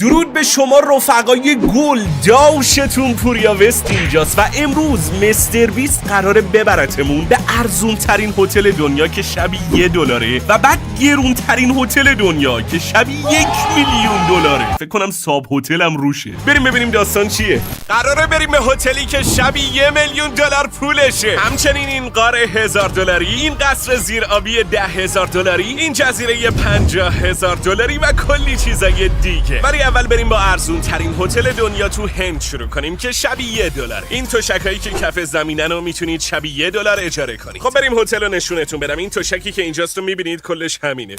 درود به شما رفقای گل، داشتون پوریا وست اینجاست و امروز مستر بیست قراره ببرتمون به ارزون ترین هتل دنیا که شبی $1 و بعد گرون ترین هتل دنیا که شبی $1,000,000. فکر کنم ساب هتلم روشه. بریم ببینیم داستان چیه. قراره بریم به هتلی که شبی $1,000,000 پولشه. همچنین این قاره $1,000، این قصر زیر آبی $10,000، این جزیره $50,000 و کلی چیزای دیگه. ولی اول بریم با ارزون ترین هتل دنیا تو هند شروع کنیم که شبی $1. این تشکایی که کف زمینن رو میتونید شبی $1 اجاره کنید. خب بریم هتل رو نشونتون بدم. این تشکی که اینجاست رو میبینید کلش همینه.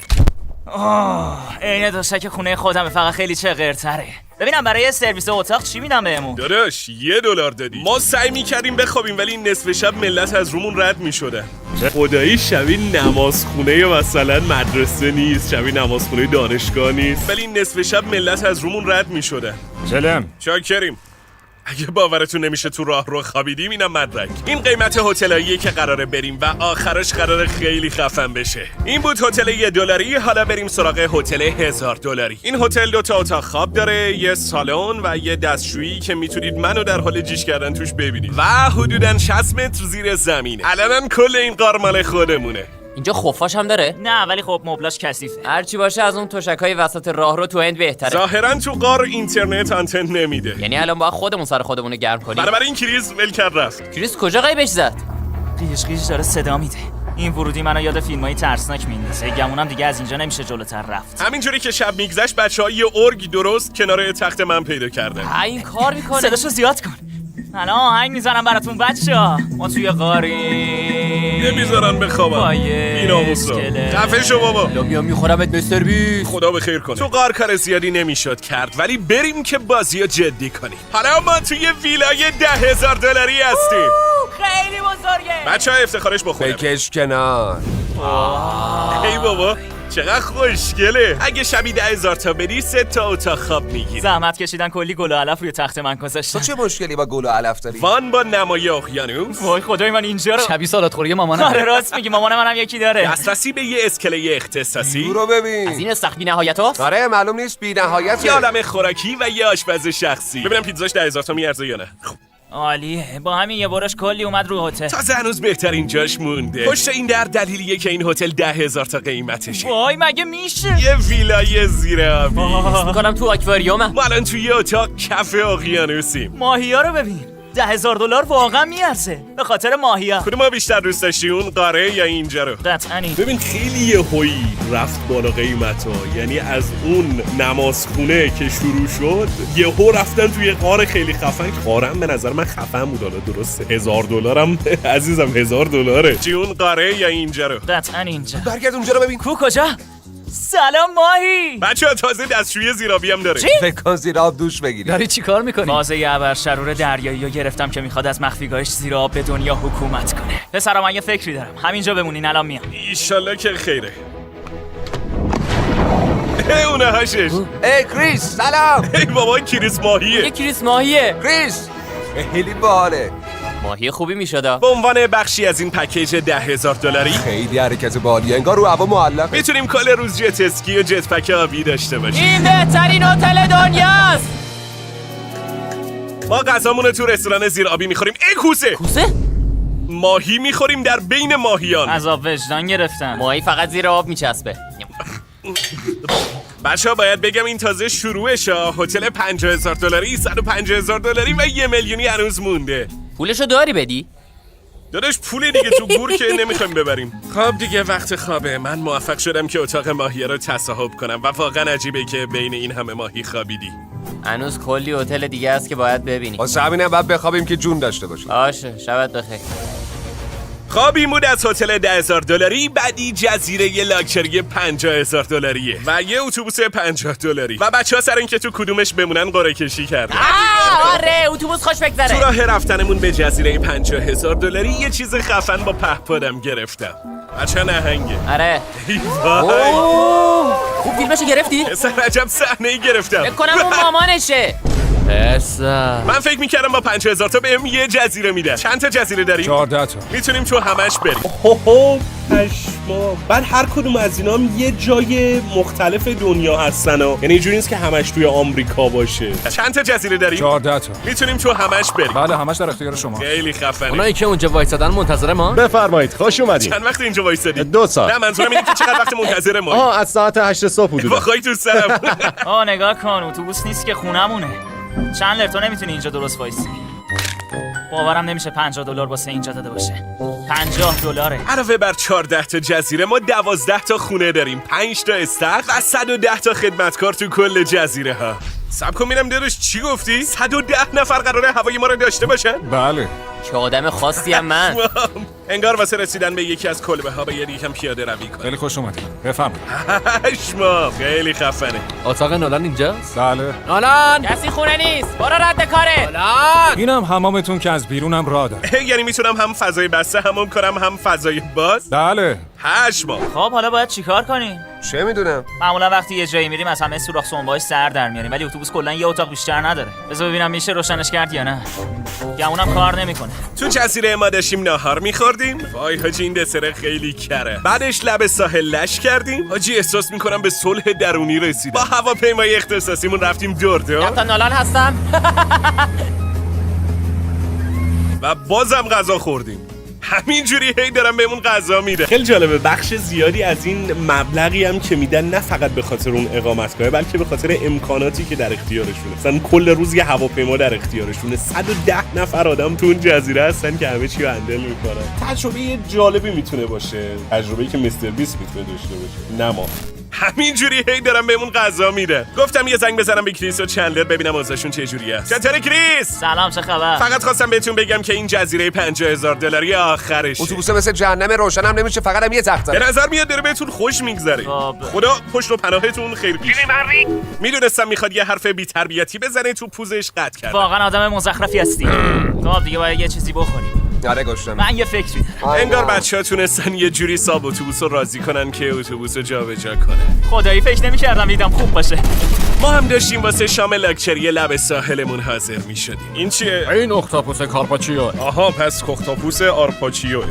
این تشک خونه خودمه، فقط خیلی چغرتره. ببینم برای سرویس اتاق چی میدم بهمون؟ داداش $1 دادی. ما سعی میکردیم بخوابیم ولی نصف شب ملت از رومون رد میشدن. خدایی شبیه نمازخونه مثلا مدرسه نیست، شبیه نمازخونه دانشگاه نیست، ولی نصف شب ملت از رومون رد میشدن. سلام. شاکریم. اگه باورتون نمیشه تو راه رو خوابیدیم اینم مدرک. این قیمت هتلاییه که قراره بریم و آخرش قراره خیلی خفن بشه. این بود هتل $1. حالا بریم سراغ هتل $1,000. این هتل 2 تا اتاق خواب داره، یه سالن و یه دستشویی که میتونید منو در حال جیش کردن توش ببینید و حدوداً 60 متر زیر زمین. الان کل این قار مال خودمونه. اینجا خفاش هم داره؟ نه ولی خب مبلاش کثیفه. هرچی باشه از اون تشکای وسط راه رو تو هند بهتره. ظاهرا تو قار اینترنت آنتن نمیده. یعنی الان باید خودمون سر خودمون گرم کنیم. برای این کریز ول کرد رفت. کریس کجا غیبش زد؟ قیش قیش داره صدا میده. این ورودی منو یاد فیلمای ترسناک میندازه. گمونم دیگه از اینجا نمیشه جلوتر رفت. همینجوری که شب میگذشت بچه‌ها یه ارگ درست کنار تخت من پیدا کردن. این کار میکنه. صداشو زیاد کن. الان آهنگ میزنم براتون بچه‌ها. ما توی قاری نمیذارن بخوابم. بی‌ناموسا. خفه شو بابا. میام میخورمت مستر بیست. خدا بخیر کنه. تو قار کار زیادی نمیشد کرد ولی بریم که بازیو جدی کنیم. حالا ما توی ویلای $10,000 هستیم. خیلی بزرگه. بچه‌ها افتخارش بخوره. بکش کنار. ای بابا چقدر خوشگله. اگه شبی 10,000 تا بدی 3 تا اتاق خواب میگیری. زحمت کشیدن کلی گل و علف روی تخت من گذاشتن. تو چه مشکلی با گل و علف داری؟ وان با نمای اقیانوس. وای خدای من اینجا رو شبیه سالاد خوری مامانم. آره راست میگی، مامان منم یکی داره. دسترسی به یه اسکله اختصاصی. رو ببین. از این سخت بی‌نهایتاست؟ آره معلوم نیست بی‌نهایت. یه عالمه خوراکی و یه آشپز شخصی. ببینم پیتزاش 10,000 تا میارزه یا نه. عالیه. با همین یه برش کلی اومد رو هتل. تازه هنوز بهترین جاش مونده. پشت این در دلیلیه که این هتل 10,000 تا قیمتشه. وای مگه میشه؟ یه ویلای زیر آبی. میکنم تو آکواریومه. ما الان توی یه اتاق کف اقیانوسیم. ماهیا رو ببین. $10,000 واقعا میارزه به خاطر ماهیا. کدوم ما بیشتر دوست داشتی، اون قاره یا اینجا رو؟ قطعاً این. ببین خیلی یهویی رفت بالا قیمتا. یعنی از اون نمازخونه که شروع شد یهو رفتن توی قار خیلی خفن. قارم به نظر من خفن بود. حالا درسته $1,000 هم عزیزم $1,000. چی اون قاره یا اینجا رو؟ قطعاً اینجا. برگرد اونجا رو ببین. کو کجا؟ سلام ماهی. بچه‌ها تازه دستشویی زیرابی هم داره. فکر کن زیر آب دوش بگیری. داری چی کار میکنی؟ بازه ابرشرور دریایی رو گرفتم که میخواد از مخفیگاهش زیر آب به دنیا حکومت کنه. پسرا من یه فکری دارم. همینجا بمونین الان میام. ایشالله که خیره. اونه هاشش. ای کریس سلام. ای بابا کریس ماهیه. یه کریس ماهیه. کریس خیلی باحاله. ماهی خوبی میشد. به عنوان بخشی از این پکیج $10,000 خیلی حرکت باحالیه. انگار رو هوا معلقه. میتونیم کل روز جت اسکی و جت پک آبی داشته باشیم. این بهترین هتل دنیاست. ما غذامون رو تو رستوران زیر آبی میخوریم. ای کوسه ماهی میخوریم در بین ماهیان. عذاب وجدان گرفتم. ماهی فقط زیر آب میچسبه. بچه‌ها باید بگم این تازه شروعشه. هتل $50,000، $150,000 و $1,000,000 هنوز مونده. پولشو داری بدی؟ داداش پول دیگه تو گور که نمیخوایم ببریم. خب دیگه وقت خوابه. من موفق شدم که اتاق ماهی رو تصاحب کنم و واقعا عجیبه که بین این همه ماهی خوابیدی. هنوز کلی هتل دیگه است که باید ببینی. واسه همینه باید بخوابیم که جون داشته باشیم. باشه شبت بخیر. خب این بود از هتل $10,000. بعدی جزیره لاکچری $50,000 و یه اتوبوس $50 و بچه‌ها سر اینکه تو کدومش بمونن قرعه کشی کردن. آره اتوبوس خوش بگذره. تو راه رفتنمون به جزیره $50,000 یه چیز خفن با پهپادم گرفتم. بچه نهنگه. آره. وای خوب فیلمشو گرفتی؟ پسر عجب صحنه‌ای گرفتم. فکر کنم اون مامانشه. پسر من فکر میکردم با 5000 تا بهم یه جزیره میدن. چند تا جزیره داریم؟ 14 تا. میتونیم تو همش بریم. هوهو پشما. بعد هر کدوم از اینا هم یه جای مختلف دنیا هستن ها. یعنی اینجوری نیست که همش توی آمریکا باشه. چند تا جزیره داریم؟ 14 تا. میتونیم تو همش بریم. بله همش در اختیار شما. خیلی خفنه. اونایی که اونجا وایسادن منتظر ما؟ بفرمایید خوش اومدید. چند وقت اینجا وایسادی؟ 2 ساعت. نه منظورم اینه که چقدر وقت منتظر ما. از ساعت 8 صبح حدودا. واخای تو سرم. نگاه کن اتوبوس نیست که خونمونه. چند تو نمیتونی اینجا درست وایسی. باورم نمیشه $50 واسه اینجا داده باشه. $50. علاوه بر 14 تا جزیره ما 12 تا خونه داریم، 5 تا استخر و 110 تا خدمتکار تو کل جزیره ها. صبر کن میرم درش چی گفتی؟ 110 نفر قراره هوای ما رو داشته باشن؟ بله. که آدم خاصی هم من. انگار واسه رسیدن به یکی از کلبه ها باید یکم پیاده روی کنه. خیلی خوش اومدید. بفرمایید. شما خیلی خفنه. اتاق نولان اینجاست؟ بله. نولان کسی خونه نیست. برو رد کاره. نولان اینم حمامتون که از بیرونم راه داره. یعنی میتونم هم فضای بسته حمام کنم هم فضای باز؟ بله. هشما. خب حالا باید چیکار کنیم؟ چه میدونم؟ معمولا وقتی یه جایی میریم از همه سوراخ سنباش سر در میاریم، ولی اتوبوس کلا یه اتاق بیشتر نداره. بذار ببینم میشه روشنش کرد یا نه. یا اونم کار نمیکنه. تو جزیره ما داشتیم ناهار میخوردیم. وای حاجی این دسر خیلی کره. بعدش لب ساحل لش کردیم. حاجی احساس میکنم به صلح درونی رسیدیم. با هواپیمای اختصاصیمون رفتیم دورده کاپیتان نولان هستم. و بازم غذا خوردیم. همینجوری هی دارم بهمون غذا میده. خیلی جالبه بخش زیادی از این مبلغی هم که میدن نه فقط به خاطر اون اقامتگاه بلکه به خاطر امکاناتی که در اختیارشونه. مثلا کل روز یه هواپیما در اختیارشونه. 110 نفر آدم تو اون جزیره هستن که همه چی رو هندل میکنن. تجربه جالبی میتونه باشه. تجربه‌ای که مستر بیست میتونه داشته باشه. نه ما. همینجوری هی دارم بهمون غذا میده. گفتم یه زنگ بزنم به کریس و چندلر ببینم اوضاعشون چجوریه. چطوره کریس؟ سلام چه خبر؟ فقط خواستم بهتون بگم که این جزیره $50,000 آخرش. اتوبوس مثل جهنم روشن هم نمیشه، فقط هم یه تخت به نظر میاد داره بهتون خوش میگذره. خدا پشت و پناهتون خیر پیش. میدونستم میخواد یه حرف بی تربیتی بزنه تو پوزش قطع کرد. واقعا آدم مزخرفی هستی. خب دیگه باید یه چیزی بخوریم. آره گوشتم. من یه فکری دارم. انگار بچه‌ها تونستن یه جوری ساب اتوبوس رو راضی کنن که اتوبوس رو جابجا کنه. خدایی فکر نمی‌کردم دیدم خوب باشه. ما هم داشتیم واسه شام لاکچری لب ساحلمون حاضر می‌شدیم. این چیه؟ این اختاپوس کارپاچیو. آها پس اختاپوس آرپاچیو.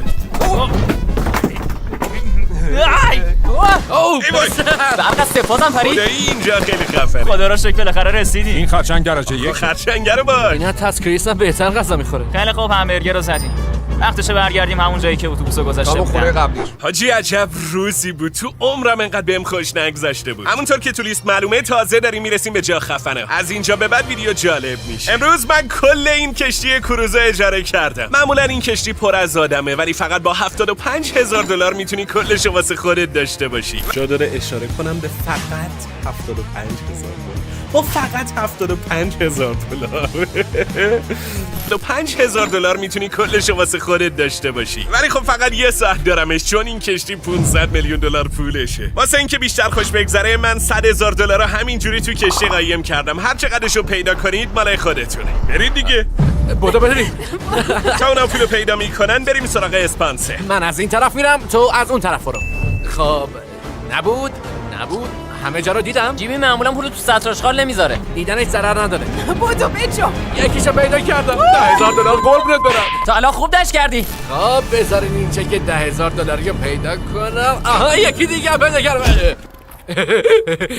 برق از سفازم پرید. خدایی اینجا خیلی خفنه. خدا را شکر بالاخره رسیدیم. این خرچنگ درجه 1. خرچنگه رو باش. این حتی از کریس هم بهتر غذا میخوره. خیلی خوب همبرگر رو زدیم. وقتشه برگردیم همون جایی که اتوبوسو گذاشته همون خونه بودن. قبلیش. حاجی عجب روزی بود. تو عمرم انقدر بهم خوش نگذشته بود. همونطور که تو لیست معلومه تازه داریم میرسیم به جا خفنه. از اینجا به بعد ویدیو جالب میشه. امروز من کل این کشتی کروزو اجاره کردم. معمولا این کشتی پر از آدمه ولی فقط با $75,000 میتونی کلش واسه خودت داشته باشی. جا داره اشاره کنم به فقط $75,000. با فقط $75,000 $5,000 میتونی کلش واسه خودت داشته باشی. ولی خب فقط یه ساعت دارمش چون این کشتی $500 میلیون پولشه. واسه اینکه بیشتر خوش بگذره من $100,000 همینجوری تو کشتی قایم کردم. هر چقدرشو پیدا کنید مال خودتونه. برید دیگه. بودو بریم. تا اونا پولو پیدا میکنن بریم سراغ اسپانسر. من از این طرف میرم تو از اون طرف برو. خب نبود همه جا رو دیدم. جیمی معمولا پولو تو سطر آشغال نمیذاره. دیدنش ضرر نداره. بودو بجا. یکیشو پیدا کردم. $10,000 قربونت برم. تا الان خوب دش کردی. خب بذارین این چک $10,000 رو پیدا کنم. آها یکی دیگه پیدا کردم.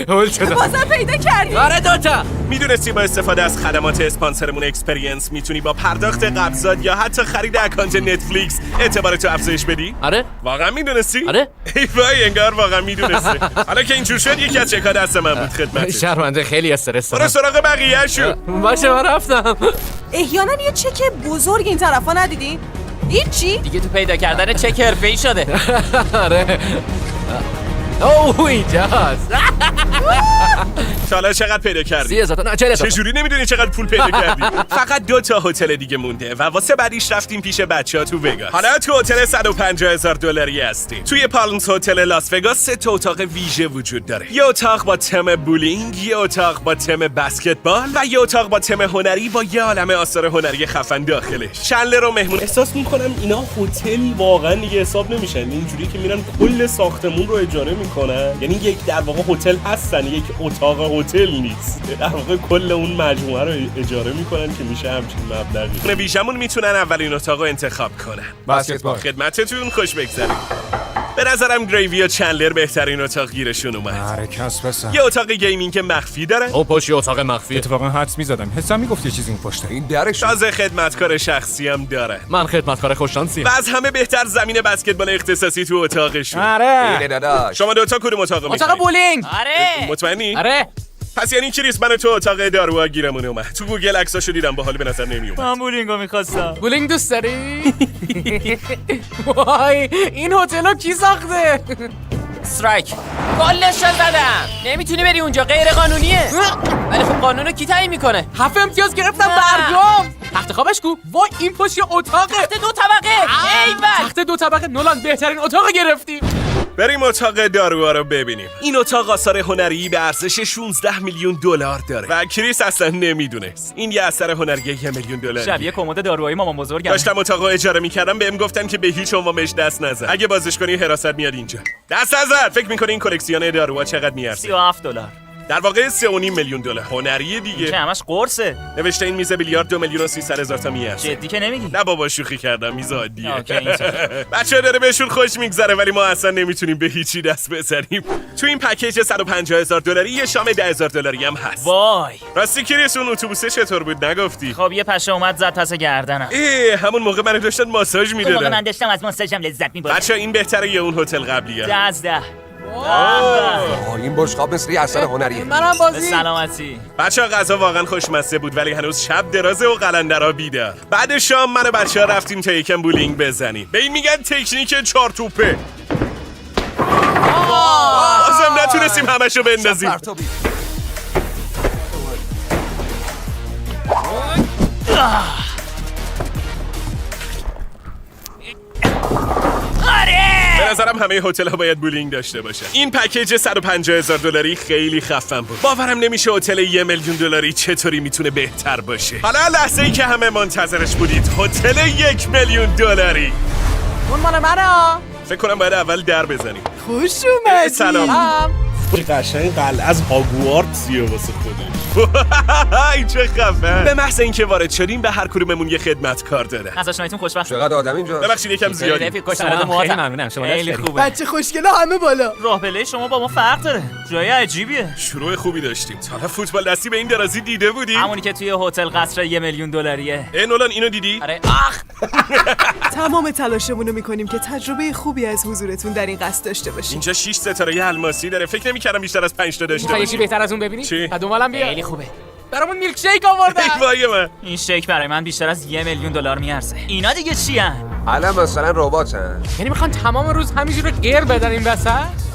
هول شدم. بازم پیدا کردی. آره دوتا. میدونستی با استفاده از خدمات اسپانسرمون اکسپریانس میتونی با پرداخت قبضات یا حتی خرید اکانت نتفلیکس اعتبارتو افزایش بدی؟ آره واقعا میدونستی؟ آره. ای وای انگار واقعا میدونستی. حالا که اینجور شد یکی از چک‌ها دست من بود خدمتت. شرمنده خیلی استرس برو دارم. سراغ بقیه‌شو. باشه من رفتم. احیانا یه چک بزرگ این طرفا ندیدی؟ هیچی؟ دیگه تو پیدا کردن چک حرفه‌ای شده. آره. اوه اینجاست. تا حالا چقدر پیدا کردی؟ 30,000 نه 40,000. چجوری نمیدونی چقدر پول پیدا کردی؟ فقط 2 تا هتل دیگه مونده و واسه بعدیش رفتیم پیش بچه‌ها تو وگاس. حالا تو هتل $150,000 هستی. توی پالمز هتل لاس وگاس 3 تا اتاق ویژه وجود داره. یه اتاق با تم بولینگ، یه اتاق با تم بسکتبال و یه اتاق با تم هنری با یه عالمه آثار هنری خفن داخلش. چندلر و مهمون احساس می‌کنم اینا هتل واقعا دیگه حساب نمیشن. اینجوری که میرن کل ساختمون رو اجاره میکنن. یعنی یک در واقع هتل هستن، یک اتاق هتل نیست. در واقع کل اون مجموعه رو اجاره میکنن که میشه همچین مبلغی. نویشمون میتونن اولین اتاق رو انتخاب کنن. بسکتبال. خدمتتون، خوش بگذرید. به نظرم گریوی و چندلر بهترین اتاق گیرشون اومد. حرکت بسن. یه اتاق گیمینگ مخفی داره. او پشت اتاق مخفی. اتفاقا حدس میزدم، حسم میگفت یه چیزی اون پشته. این درش تازه خدمتکار شخصی هم داره. من خدمتکار خوششانسیم. و از همه بهتر زمین بسکتبال اختصاصی تو اتاقشون. آره. اینه داداش. شما دوتا کدوم اتاق اتاق بولینگ. آره مطمئنی؟ آره. پس یعنی کریس من تو اتاق داروها گیرمون اومد. تو گوگل عکساشو دیدم، باحال به نظر نمیومد. من بولینگو میخواستم. بولینگ دوست داری؟ وای این هتلو کی ساخته؟ استرایک گلش رو زدم. نمیتونی بری اونجا، غیر قانونیه. ولی خب قانونو کی تعیین میکنه؟ 7 امتیاز گرفتم برگام. تخت خوابش کو؟ وای این پشت اتاقه. تخت 2 طبقه. ایول. تخت 2 طبقه. نولان بهترین اتاق گرفتیم. بریم اتاق داروها رو ببینیم. این اتاق آثار هنری به ارزش 16 میلیون دلار داره و کریس اصلا نمیدونست این یه اثر هنری 1 میلیون دلار. شبیه کمد داروهای مامان بزرگم. داشتم اتاقو اجاره میکردم، بهم گفتن که به هیچ عنوان بهش دست نزن. اگه بازش کنی حراست میاد اینجا. دست نزن. فکر میکنی این کلکسیون داروها چقدر میارزه؟ $37. در واقع 3.5 میلیون دلار. هنریه دیگه. که همش قرصه. نوشته این میز بیلیارد 2,300,000 تا میارزه. جدی که نمیگی؟ نه بابا شوخی کردم، میز عادیه. اوکی، اینطور. بچه‌ها داره بهشون خوش میگذره ولی ما اصلا نمیتونیم به هیچی دست بزنیم. تو این پکیج $150,000 یه شام $10,000 هم هست. وای راستی کریس اون اتوبوسه چطور بود نگفتی؟ خب یه پشه اومد زد پس گردنم. همون موقع منو داشتن ماساژ اون موقع من میدادن. داشتم از ماساژم لذت می‌بردم. بچه‌ها این بهتره یه اون هتل قبلیه. 10 از 10. این بشقاب مثل یه اثر هنریه. منم به بازی. سلامتی. بچه‌ها غذا واقعا خوشمزه بود ولی هنوز شب درازه و قلندرا بیدار. بعد شام من و بچه‌ها رفتیم تا یکم بولینگ بزنیم. به این میگن تکنیک 4 توپه. بازم نتونستیم همشو بندازیم. پرتابی. به نظرم همه هتل ها باید بولینگ داشته باشه. این پکیج $150,000 خیلی خفن بود. باورم نمیشه هتل 1 میلیون دلاری چطوری میتونه بهتر باشه. حالا لحظه ای که همه منتظرش بودید، هتل 1 میلیون دلاری. اون مال منه. فکر کنم باید اول در بزنیم. خوش اومدی. سلام. قشنگ قلعه از هاگوارتسیه واسه خودش. ای چه خفن. به محض اینکه وارد شدیم به هر کدوممون یه خدمتکار دادن. از آشناییتون خوشبخت. چقدر آدم اینجا. ببخشید یکم زیادی. رفیق خوش آمد. خیلی ممنونم. شما خیلی خوبه. بچه خوشگلا همه بالا. راه پله شما با ما فرق داره. جای عجیبیه. شروع خوبی داشتیم. حالا فوتبال دستی به این درازی دیده بودی؟ همونی که توی هتل قصر 1 میلیون دلاریه. نولان اینو دیدی؟ آره آخ. تمام تلاشمون رو میکنیم که تجربه خوبی از حضورتون در این قصد داشته باشیم. اینجا 6 ستاره الماسی داره. فکر نمی‌کردم بیشتر از 5 تا داشته میخوای باشه. یکی بهتر از اون ببینی؟ چی؟ دنبالم بیا. خیلی خوبه. برامون میلک شیک آوردن. ای وای من. این شیک برای من بیشتر از 1 میلیون دلار میارزه. اینا دیگه چی ان؟ الان مثلا رباتن. یعنی میخوان تمام روز همینجوری غیر بدن این وسط؟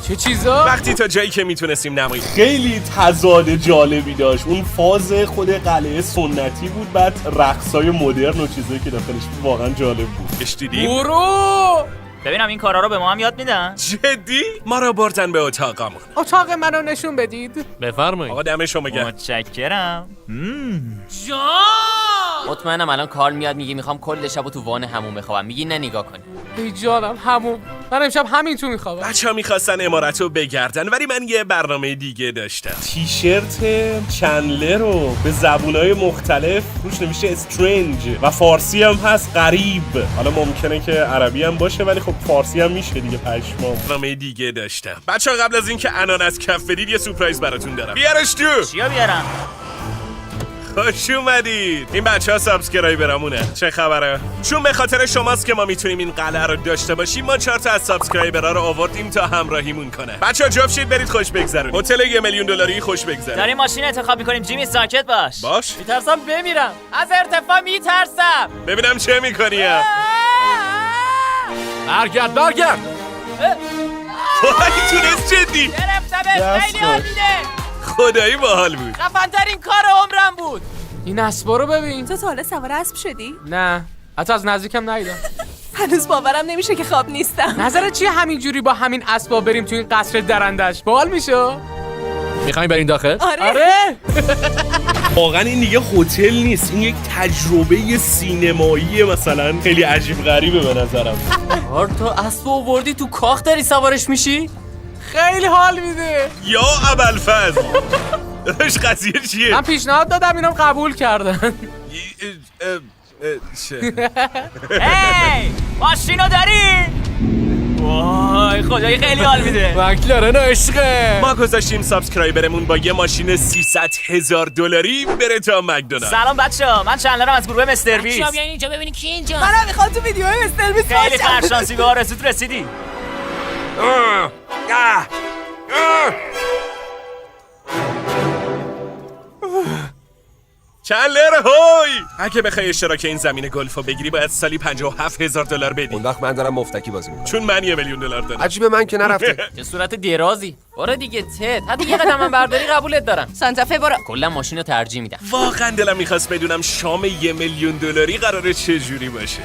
چه چیزا؟ وقتی تا جایی که میتونستیم نماییم. خیلی تضاد جالبی داشت. اون فاز خود قلعه سنتی بود، بعد رقصای مدرن و چیزایی که داخلش واقعا جالب بود. اش دیدیم؟ برو. ببینم این کارا رو به ما هم یاد میدن. جدی؟ ما را بردن به اتاقمون. اتاق منو نشون بدید. بفرمایید. آقا دم شما گرم. متشکرم. مطمئنم الان کارل میاد میگه میخوام کل شبو تو وان همون بخوابم. میگی نه نگاه کن. ای جانم همون. من امشب همین تو میخوابم. بچه‌ها میخواستن امارت رو بگردن ولی من یه برنامه دیگه داشتم. تیشرت چندلر رو به زبونهای مختلف روش نوشته استرنج و فارسی هم هست غریب. حالا ممکنه که عربی هم باشه ولی خب فارسی هم میشه دیگه. پشمام. برنامه دیگه داشتم. بچه‌ها قبل از اینکه اناناس کف بدید یه سورپرایز براتون دارم. بیارش تو. چیا بیارم؟ خوش اومدید. این بچه‌ها سابسکرایبرامونه. چه خبره؟ چون به خاطر شماست که ما میتونیم این قلعه رو داشته باشیم. ما 4 تا از سابسکرایبرها رو آوردیم تا همراهیمون کنه. بچه‌ها جفت شید برید خوش بگذرونید. هتل 1 میلیون دلاری خوش بگذرونید. داریم ماشین انتخاب میکنیم. جیمی ساکت باش. باش. میترسم بمیرم. از ارتفاع میترسم. ببینم چه میکنی. برگرد. وای تونست جدی. گرفتمش. خیلی حال میده. خدایی باحال بود. خفن‌ترین کار عمرم بود. این اسبا رو ببین. تو تا حالا سوار اسب شدی؟ نه. حتی از نزدیکم ندیدم. هنوز باورم نمیشه که خواب نیستم. نظرت چیه همینجوری با همین اسبا بریم تو این قصر درندش؟ باحال میشه؟ میخوایم بریم داخل؟ آره. واقعا این دیگه هتل نیست، این یک تجربه سینمایی مثلا خیلی عجیب غریبه به نظرم. تو اسب آوردی تو کاخ داری سوارش میشی؟ خیلی حال میده. یا ابوالفضل داداش قضیه چیه؟ من پیشنهاد دادم اینم قبول کردن. هی ماشینو داری؟ وای خدایی خیلی حال میده. مکلارن عشقه. ما گذاشتیم سابسکرایبرمون با یه ماشین $300,000 بره تا مکدونالد. سلام بچه‌ها، من چندلرم از گروه مستر بیست. شما بیاین اینجا ببینین کی اینجا. منم میخوام تو ویدیوهای مستر بیست خیلی باشم. خرشانسی به آرزوت رسیدی. چندلر هوی! اگه بخوای اشتراک این زمین گلفو بگیری باید سالی $57,000 بدی. اون وقت من دارم مفتکی بازی میکنم. چون من $1,000,000 دارم. عجیبه من که نرفته. چه صورت درازی. برو دیگه تد. حتی یه قدم من برداری قبولت دارم. سانتافه برو. کلا ماشین رو ترجیح میدم. واقعا دلم میخواست بدونم شام $1,000,000 قراره چه جوری باشه.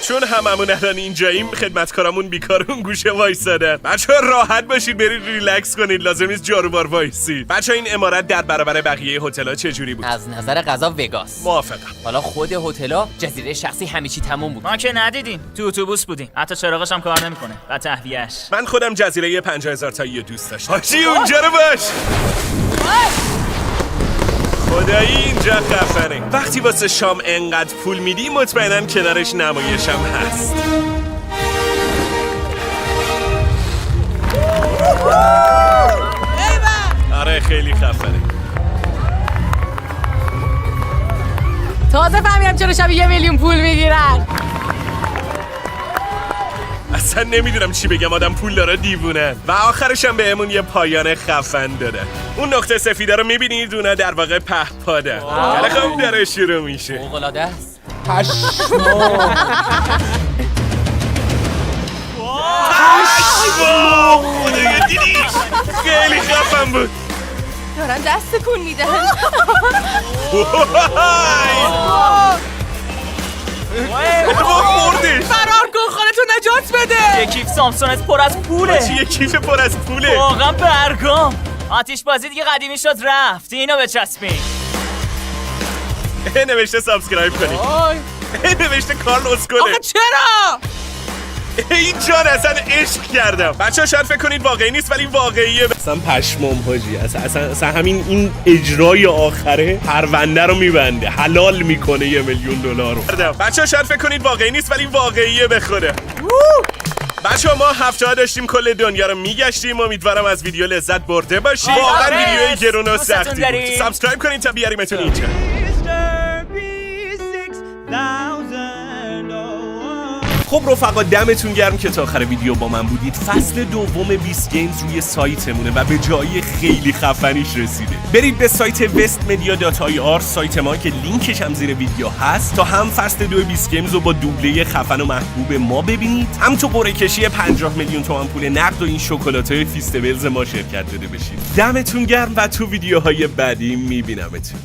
چون هممون الان اینجاییم خدمتکارمون بیکار اون گوشه وایسادن. بچه‌ها راحت باشید برید ریلکس کنید، لازم نیست جاروبار وایسی. بچه‌ها این عمارت در برابر بقیه هتل‌ها چه جوری بود؟ از نظر غذا وگاس. موافقم. حالا خود هتل‌ها جزیره شخصی همه چی تموم بود. ما که ندیدیم، تو اتوبوس بودیم، حتی چراغش هم کار نمیکنه و تهویه‌اش. من خودم جزیره 50,000 تایی دوست داشتم. حاجی اونجا رو باش. خدایی اینجا خفنه. وقتی واسه شام انقدر پول میدی مطمئنم کنارش نمایشم هست. آره خیلی خفنه. تازه فهمیدم چرا شب 1,000,000 پول میگیرن. اصلا نمیدونم چی بگم، آدم پول داره دیوونه. و آخرش هم بهمون یه پایان خفن داده. اون نقطه سفیده رو میبینید، اونا در واقع پهپاده. حالا خب داره شروع میشه. فوق‌العاده است. خدایا دیدی؟ خیلی خفن بود. دارن دست تکون میدن. خوردش. فرار کن، خودتو نجات بده. یه کیف سامسونت پر از پوله. یه کیف پر از پوله. واقعا برگام. آتیش بازی دیگه قدیمی شد رفت. اینو بچسبین. نوشته سابسکرایب کنید. نوشته کارل اسکوله. آخه چرا؟ این جان اصلا عشق کردم. بچه‌ها شاید فکر کنید واقعی نیست ولی واقعیه. اصلا پشمام حاجی. اصلا همین این اجرای آخره پرونده رو میبنده، حلال میکنه $1,000,000 رو. بچه‌ها شاید فکر کنید واقعی نیست ولی واقعیه به خدا. بچه‌ها ما هفته‌ها داشتیم کل دنیا رو میگشتیم. امیدوارم از ویدیو لذت برده باشید. واقعا ویدیوی گرون و سختی بود. سابسکرایب کنید تا بیاریمتون اینجا. خب رفقا دمتون گرم که تا آخر ویدیو با من بودید. فصل دوم 20 گیمز روی سایتمونه و به جای خیلی خفنیش رسیده. برید به سایت westmedia.ir سایت ما که لینکش هم زیر ویدیو هست تا هم فصل 2 20 گیمز رو با دوبله خفن و محبوب ما ببینید، هم تو قرعه کشی 50,000,000 تومان پول نقد و این شکلات‌های فیستبلز ما شرکت داده بشید. دمتون گرم و تو ویدیوهای بعدی میبینمتون.